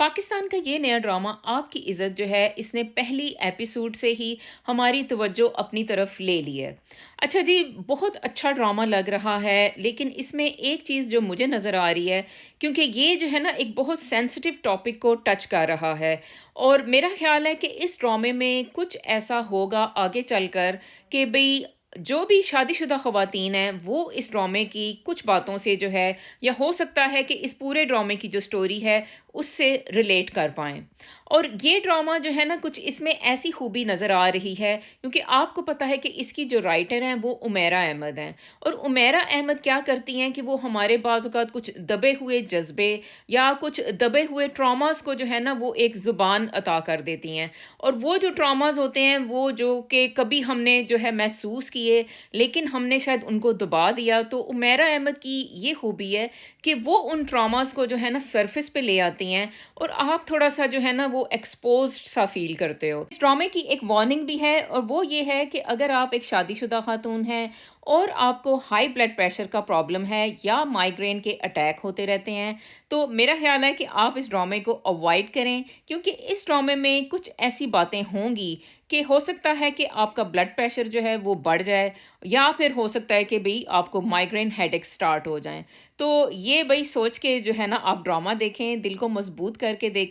पाकिस्तान का ये नया ड्रामा आपकी इज़्ज़त जो है इसने पहली एपिसोड से ही हमारी तवज्जो अपनी तरफ ले ली है। अच्छा जी, बहुत अच्छा ड्रामा लग रहा है, लेकिन इसमें एक चीज़ जो मुझे नज़र आ रही है, क्योंकि ये जो है ना एक बहुत सेंसिटिव टॉपिक को टच कर रहा है और मेरा ख़्याल है कि इस ड्रामे में कुछ ऐसा होगा आगे चलकर कि भई जो भी शादीशुदा ख़वातीन हैं, वो इस ड्रामे की कुछ बातों से जो है या हो सकता है कि इस पूरे ड्रामे की जो स्टोरी है उससे रिलेट कर पाएँ। और ये ड्रामा जो है ना कुछ इसमें ऐसी खूबी नज़र आ रही है, क्योंकि आपको पता है कि इसकी जो राइटर हैं वो उमैरा अहमद हैं। और उमैरा अहमद क्या करती हैं कि वो हमारे बाज़ औक़ात कुछ दबे हुए जज़्बे या कुछ दबे हुए ट्रॉमास को जो है ना वो एक ज़ुबान अता कर देती हैं। और वो जो ट्रॉमास होते हैं वो जो कि कभी हमने जो है महसूस किए, लेकिन हमने शायद उनको दबा दिया। तो उमैरा अहमद की ये खूबी है कि वो उन ट्रॉमास को जो है ना सरफेस पे ले आती हैं और आप थोड़ा-सा जो है ना वो एक्सपोज़्ड सा फ़ील करते हो। इस ड्रामे की एक वार्निंग भी है और वो ये है कि अगर आप एक शादीशुदा खातून हैं और आपको हाई ब्लड प्रेशर का प्रॉब्लम है या माइग्रेन के अटैक होते रहते हैं, तो मेरा ख़्याल है कि आप इस ड्रामे को अवॉइड करें, क्योंकि इस ड्रामे में कुछ ऐसी बातें होंगी कि हो सकता है कि आपका ब्लड प्रेशर जो है वो बढ़ जाए या फिर हो सकता है कि भई आपको माइग्रेन हेडेक स्टार्ट हो जाएँ। तो ये भई सोच के जो है ना आप ड्रामा देखें, दिल को मजबूत करके देखें।